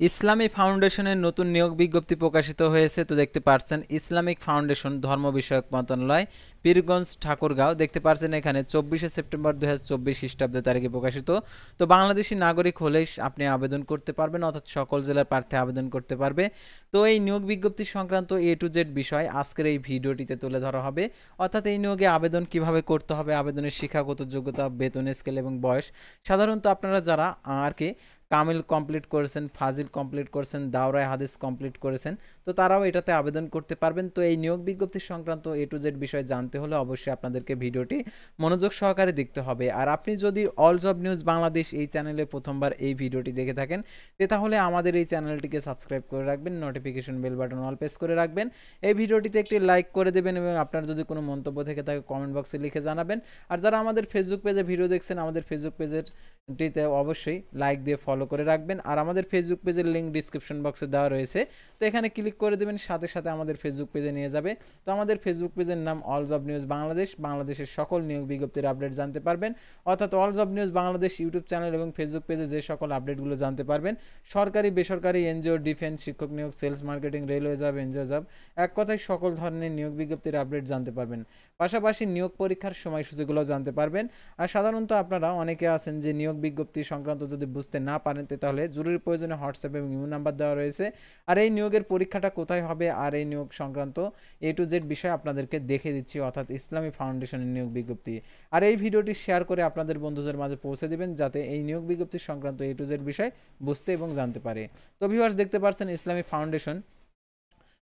ইসলামী ফাউন্ডেশনের নতুন নিয়োগ বিজ্ঞপ্তি প্রকাশিত হয়েছে। তো দেখতে পাচ্ছেন ইসলামিক ফাউন্ডেশন ধর্ম বিষয়ক মন্ত্রণালয় পীরগঞ্জ ঠাকুরগাঁও, দেখতে পাচ্ছেন এখানে 24শে সেপ্টেম্বর 2024 খ্রিস্টাব্দ তারিখে প্রকাশিত। তো বাংলাদেশি নাগরিক হলেই আপনি আবেদন করতে পারবেন, অর্থাৎ সকল জেলার প্রার্থী আবেদন করতে পারবে। তো এই নিয়োগ বিজ্ঞপ্তি সংক্রান্ত A to Z বিষয় আজকের এই ভিডিওটিতে তুলে ধরা হবে, অর্থাৎ এই নিয়োগে আবেদন কিভাবে করতে হবে, আবেদনের শিক্ষাগত যোগ্যতা, বেতন স্কেল এবং বয়স। সাধারণত আপনারা যারা আর কি কামিল কমপ্লিট করেছেন, ফাজিল কমপ্লিট করেছেন, দাওরায় হাদিস কমপ্লিট করেছেন, তো তারাও এটাতে আবেদন করতে পারবেন। তো এই নিয়োগ বিজ্ঞপ্তি সংক্রান্ত A to Z বিষয় জানতে হলে অবশ্যই আপনাদেরকে ভিডিওটি মনোযোগ সহকারে দেখতে হবে। আর আপনি যদি অল জব নিউজ বাংলাদেশ এই চ্যানেলে প্রথমবার এই ভিডিওটি দেখে থাকেন, তাহলে আমাদের এই চ্যানেলটিকে সাবস্ক্রাইব করে রাখবেন, notification bell button all press করে রাখবেন, এই ভিডিওটিতে একটি লাইক করে দেবেন এবং আপনার যদি কোনো মন্তব্য থেকে থাকে কমেন্ট বক্সে লিখে জানাবেন। আর যারা আমাদের ফেসবুক পেজে ভিডিও দেখছেন, আমাদের ফেসবুক পেজেরটিতে অবশ্যই লাইক দিয়ে ফলো করে রাখবেন। আর আমাদের ফেসবুক পেজের লিঙ্ক ডিসক্রিপশন বক্সে দেওয়া রয়েছে, তো এখানে ক্লিক করে দেবেন, সাথে সাথে আমাদের ফেসবুক পেজে নিয়ে যাবে। তো আমাদের ফেসবুক পেজের নাম অল জব নিউজ বাংলাদেশ, বাংলাদেশের সকল নিয়োগ বিজ্ঞপ্তির আপডেট জানতে পারবেন। অর্থাৎ all job news Bangladesh YouTube channel এবং ফেসবুক পেজে যে সকল আপডেটগুলো জানতে পারবেন, সরকারি বেসরকারি এনজিও, ডিফেন্স, শিক্ষক নিয়োগ, sales marketing, railway job, NGO job, এক কথায় সকল ধরনের নিয়োগ বিজ্ঞপ্তির আপডেট জানতে পারবেন। পাশাপাশি নিয়োগ পরীক্ষার সময়সূচিগুলো জানতে পারবেন। আর সাধারণত আপনারা অনেকে আছেন যে নিয়োগ বিজ্ঞপ্তি সংক্রান্ত যদি বুঝতে না পারেন, তাহলে জরুরি প্রয়োজনে হোয়াটসঅ্যাপ এবং ইমো নাম্বার দেওয়া রয়েছে। আর এই নিয়োগের পরীক্ষাটা কোথায় হবে আর এই নিয়োগ সংক্রান্ত A to Z বিষয় আপনাদেরকে দেখে দিচ্ছি, অর্থাৎ ইসলামী ফাউন্ডেশনের নিয়োগ বিজ্ঞপ্তি। আর এই ভিডিওটি শেয়ার করে আপনাদের বন্ধুদের মাঝে পৌঁছে দিবেন, যাতে এই নিয়োগ বিজ্ঞপ্তি সংক্রান্ত A to Z বিষয় বুঝতে এবং জানতে পারে। তো ভিউয়ার্স, দেখতে পাচ্ছেন ইসলামী ফাউন্ডেশন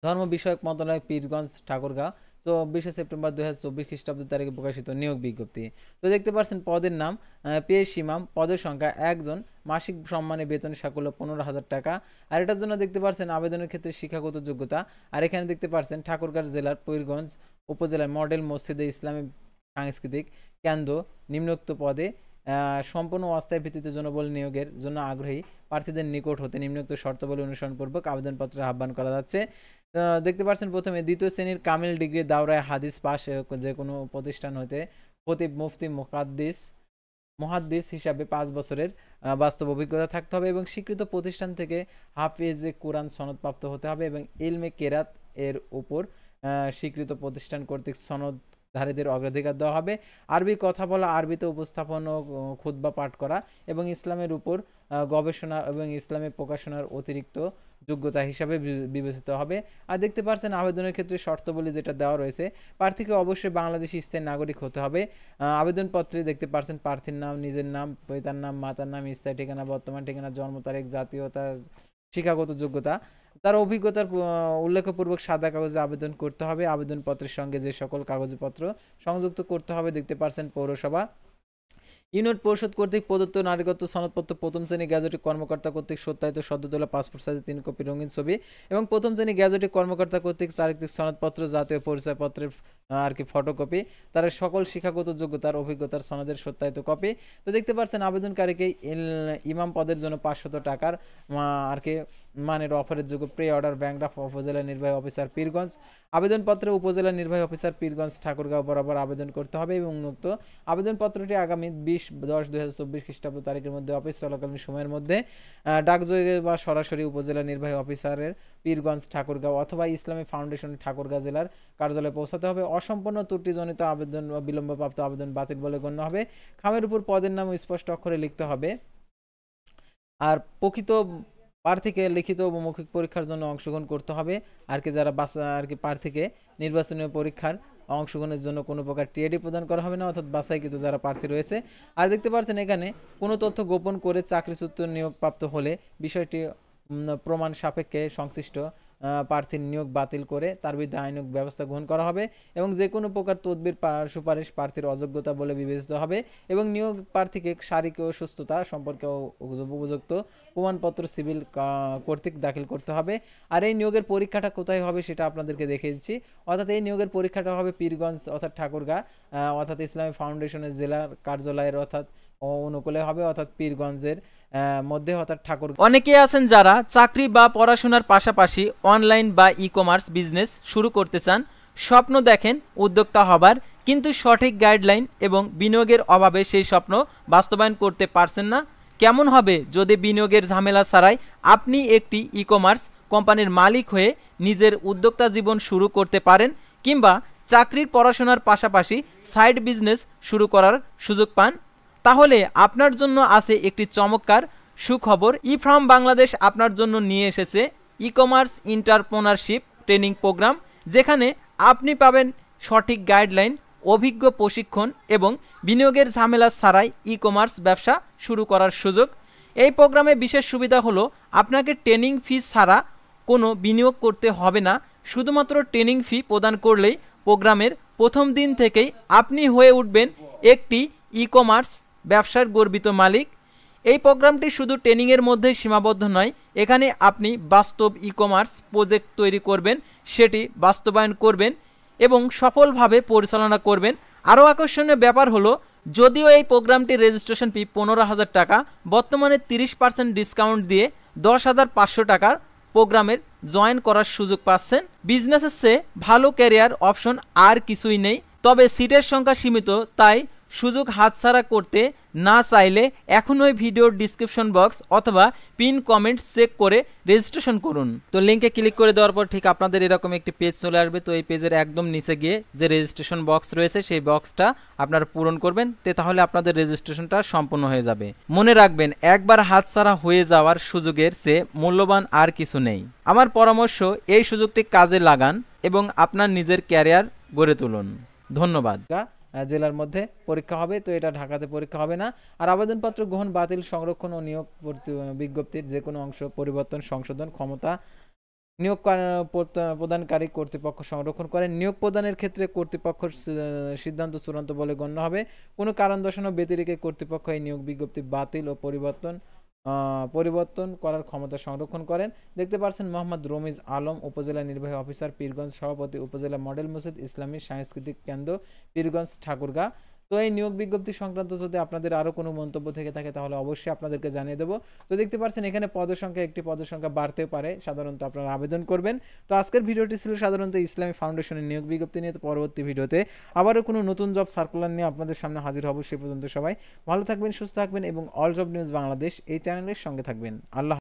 ধর্ম বিষয়ক মন্ত্রণালয় পীরগঞ্জ ঠাকুরগাঁও 24শে সেপ্টেম্বর 2024 খ্রিস্টাব্দ তারিখে প্রকাশিত নিয়োগ বিজ্ঞপ্তি। তো দেখতে পাচ্ছেন পদের নাম পেশ ইমাম, পদের সংখ্যা একজন, মাসিক সম্মানে বেতন সাকুল্য 15,000 টাকা। আর এটার জন্য দেখতে পাচ্ছেন আবেদনের ক্ষেত্রে শিক্ষাগত যোগ্যতা। আর এখানে দেখতে পাচ্ছেন ঠাকুরগাঁও জেলার পীরগঞ্জ উপজেলার মডেল মসজিদে ইসলামী সাংস্কৃতিক কেন্দ্র নিম্নোক্ত পদে সম্পূর্ণ অস্থায়ী ভিত্তিতে জনবল নিয়োগের জন্য আগ্রহী প্রার্থীদের নিকট হতে নিম্নোক্ত শর্তাবলী অনুসরণপূর্বক আবেদনপত্রে আহ্বান করা যাচ্ছে। দেখতে পাচ্ছেন প্রথমে দ্বিতীয় শ্রেণীর কামিল ডিগ্রি, দাওরায় হাদিস পাস যে কোনো প্রতিষ্ঠান হতে খতিব, মুফতি, মুহাদ্দিস হিসাবে 5 বছরের বাস্তব অভিজ্ঞতা থাকতে হবে এবং স্বীকৃত প্রতিষ্ঠান থেকে হাফেজে কোরআন সনদপ্রাপ্ত হতে হবে এবং ইলমে কেরাত এর উপর স্বীকৃত প্রতিষ্ঠান কর্তৃক সনদধারীদের অগ্রাধিকার দেওয়া হবে। আরবি কথা বলা, আরবিতে উপস্থাপন ও খুতবা পাঠ করা এবং ইসলামের উপর গবেষণা এবং ইসলামের প্রকাশনার অতিরিক্ত যোগ্যতা হিসাবে বিবেচিত হবে। আর দেখতে পাচ্ছেন আবেদনের ক্ষেত্রে শর্তাবলী যেটা দেওয়া রয়েছে, প্রার্থীকে অবশ্যই বাংলাদেশি স্থায়ী নাগরিক হতে হবে। আবেদনপত্রে দেখতে পাচ্ছেন প্রার্থীর নাম, নিজের নাম, পিতার নাম, মাতার নাম, স্থায়ী ঠিকানা, বর্তমান ঠিকানা, জন্ম তারিখ, জাতীয়তা, শিক্ষাগত যোগ্যতা, তার অভিজ্ঞতার উল্লেখপূর্বক সাদা কাগজে আবেদন করতে হবে। আবেদনপত্রের সঙ্গে যে সকল কাগজপত্র সংযুক্ত করতে হবে, দেখতে পাচ্ছেন পৌরসভা, ইউনিট পরিষদ কর্তৃক প্রদত্ত নাগরিকত্ব সনদপত্র, প্রথম শ্রেণী গ্যাজেটিক কর্মকর্তা কর্তৃক সত্যায়িত সদ্য তোলা পাসপোর্ট সাইজে 3 কপি রঙিন ছবি এবং প্রথম শ্রেণী গ্যাজেটিক কর্মকর্তা কর্তৃক চারিত্রিক সনদপত্র, জাতীয় পরিচয়পত্রের আর কি ফটোকপি, তার সকল শিক্ষাগত যোগ্যতার অভিজ্ঞতার সনদের সত্যায়িত কপি। তো দেখতে পাচ্ছেন আবেদনকারীকে ইমাম পদের জন্য 500 টাকার আর কি মানের অফারের যোগ্য প্রি অর্ডার ব্যাংক অফ উপজেলা নির্বাহী অফিসার পীরগঞ্জ। আবেদনপত্রে উপজেলা নির্বাহী অফিসার পীরগঞ্জ ঠাকুরগাঁও বরাবর আবেদন করতে হবে এবং উন্মুক্ত আবেদনপত্রটি আগামী 20/10/2024 খ্রিস্টাব্দ তারিখের মধ্যে অফিস চলাকালীন সময়ের মধ্যে ডাকযোগে বা সরাসরি উপজেলা নির্বাহী অফিসারের পীরগঞ্জ ঠাকুরগাঁও অথবা ইসলামী ফাউন্ডেশন ঠাকুরগাঁও জেলার কার্যালয়ে পৌঁছাতে হবে। অসম্পূর্ণ ত্রুটিজনিত আবেদন বা বিলম্বপ্রাপ্ত আবেদন বাতিল বলে গণ্য হবে। খামের উপর পদের নাম স্পষ্ট অক্ষরে লিখতে হবে। আর প্রকৃত প্রার্থীকে লিখিত ও মৌখিক পরীক্ষার জন্য অংশগ্রহণ করতে হবে। আর কি যারা আর কি প্রার্থীকে নির্বাচনী পরীক্ষার অংশগ্রহণের জন্য কোনো প্রকার টিএডি প্রদান করা হবে না, অর্থাৎ বাছাইকৃত যারা প্রার্থী রয়েছে। আর দেখতে পাচ্ছেন এখানে কোনো তথ্য গোপন করে চাকরিচ্যুত নিয়োগপ্রাপ্ত হলে বিষয়টি প্রমাণ সাপেক্ষে সংশ্লিষ্ট প্রার্থীর নিয়োগ বাতিল করে তার বিরুদ্ধে আইনানুগ ব্যবস্থা গ্রহণ করা হবে এবং যে কোনো প্রকার তদবির সুপারিশ প্রার্থীর অযোগ্যতা বলে বিবেচিত হবে এবং নিয়োগ প্রার্থীকে শারীরিক ও সুস্থতা সম্পর্কে উপযুক্ত প্রমাণপত্র সিভিল কর্তৃক দাখিল করতে হবে। আর এই নিয়োগের পরীক্ষাটা কোথায় হবে সেটা আপনাদেরকে দেখিয়ে দিচ্ছি। অর্থাৎ এই নিয়োগের পরীক্ষাটা হবে পীরগঞ্জ অর্থাৎ ঠাকুরগাঁও অর্থাৎ ইসলামী ফাউন্ডেশনের জেলার কার্যালয়ের অর্থাৎ অনুকূলে হবে, অর্থাৎ পীরগঞ্জের মধ্যে অর্থাৎ ঠাকুর। অনেকে আছেন যারা চাকরি বা পড়াশোনার পাশাপাশি অনলাইন বা ই-কমার্স বিজনেস শুরু করতে চান, স্বপ্ন দেখেন উদ্যোক্তা হবার, কিন্তু সঠিক গাইডলাইন এবং বিনিয়োগের অভাবে সেই স্বপ্ন বাস্তবায়ন করতে পারছেন না। কেমন হবে যদি বিনিয়োগের ঝামেলা ছাড়াই আপনি একটি ই কমার্স কোম্পানির মালিক হয়ে নিজের উদ্যোক্তা জীবন শুরু করতে পারেন, কিংবা চাকরির পড়াশোনার পাশাপাশি সাইড বিজনেস শুরু করার সুযোগ পান? তাহলে আপনার জন্য আছে একটি চমৎকার সুখবর। ইফার্ম বাংলাদেশ আপনার জন্য নিয়ে এসেছে e commerce entrepreneurship training programme, যেখানে আপনি পাবেন সঠিক গাইডলাইন, অভিজ্ঞ প্রশিক্ষণ এবং বিনিয়োগের ঝামেলা ছাড়াই ই কমার্স ব্যবসা শুরু করার সুযোগ। এই প্রোগ্রামে বিশেষ সুবিধা হলো আপনাকে ট্রেনিং ফি ছাড়া কোনো বিনিয়োগ করতে হবে না। শুধুমাত্র ট্রেনিং ফি প্রদান করলেই প্রোগ্রামের প্রথম দিন থেকেই আপনি হয়ে উঠবেন একটি ই কমার্স ব্যবসার গর্বিত মালিক। এই প্রোগ্রামটি শুধু ট্রেনিংয়ের মধ্যেই সীমাবদ্ধ নয়, এখানে আপনি বাস্তব ই কমার্স প্রজেক্ট তৈরি করবেন, সেটি বাস্তবায়ন করবেন এবং সফলভাবে পরিচালনা করবেন। আরও আকর্ষণীয় ব্যাপার হলো, যদিও এই প্রোগ্রামটির রেজিস্ট্রেশন ফি 15,000 টাকা, বর্তমানে 30% ডিসকাউন্ট দিয়ে 10,500 টাকার প্রোগ্রামের জয়েন করার সুযোগ পাচ্ছেন। বিজনেসের চেয়ে ভালো ক্যারিয়ার অপশন আর কিছুই নেই। তবে সিটের সংখ্যা সীমিত, তাই সুযোগ হাতছাড়া করতে না চাইলে এখনই ভিডিওর ডিসক্রিপশন বক্স অথবা পিন কমেন্ট চেক করে রেজিস্ট্রেশন করুন। তো লিঙ্কে ক্লিক করে দেওয়ার পর ঠিক আপনাদের এরকম একটি পেজ চলে আসবে। তো এই পেজের একদম নিচে গিয়ে যে রেজিস্ট্রেশন বক্স রয়েছে সেই বক্সটা আপনারা পূরণ করবেন, তাহলে আপনাদের রেজিস্ট্রেশনটা সম্পূর্ণ হয়ে যাবে। মনে রাখবেন, একবার হাতছাড়া হয়ে যাওয়ার সুযোগের চেয়ে মূল্যবান আর কিছু নেই। আমার পরামর্শ, এই সুযোগটি কাজে লাগান এবং আপনার নিজের ক্যারিয়ার গড়ে তুলুন। ধন্যবাদ। জেলার মধ্যে পরীক্ষা হবে, তো এটা ঢাকাতে পরীক্ষা হবে না। আর আবেদনপত্র গ্রহণ, বাতিল, সংরক্ষণ ও নিয়োগ বিজ্ঞপ্তির যে কোনো অংশ পরিবর্তন, সংশোধন ক্ষমতা নিয়োগ প্রদানকারী কর্তৃপক্ষ সংরক্ষণ করেন। নিয়োগ প্রদানের ক্ষেত্রে কর্তৃপক্ষের সিদ্ধান্ত চূড়ান্ত বলে গণ্য হবে। কোনো কারণ দর্শানো ব্যতিরেকে কর্তৃপক্ষ এই নিয়োগ বিজ্ঞপ্তি বাতিল ও পরিবর্তন করার ক্ষমতা সংরক্ষণ করেন। দেখতে পাচ্ছেন মোহাম্মদ রমিজ আলম, উপজেলা নির্বাহী অফিসার পীরগঞ্জ, সভাপতি উপজেলা মডেল মসজিদ ইসলামী সাংস্কৃতিক কেন্দ্র পীরগঞ্জ ঠাকুরগাঁ। তো এই নিয়োগ বিজ্ঞপ্তি সংক্রান্ত যদি আপনাদের আরও কোনো মন্তব্য থেকে থাকে তাহলে অবশ্যই আপনাদেরকে জানিয়ে দেবো। তো দেখতে পাচ্ছেন এখানে একটি পদের সংখ্যা বাড়তেও পারে, সাধারণত আপনারা আবেদন করবেন। তো আজকের ভিডিওটি ছিল সাধারণত ইসলামী ফাউন্ডেশনের নিয়োগ বিজ্ঞপ্তি নিয়ে। তো পরবর্তী ভিডিওতে আবারও কোনো নতুন জব সার্কুলার নিয়ে আপনাদের সামনে হাজির হব। সে পর্যন্ত সবাই ভালো থাকবেন, সুস্থ থাকবেন এবং অল জব নিউজ বাংলাদেশ এই চ্যানেলের সঙ্গে থাকবেন। আল্লাহ।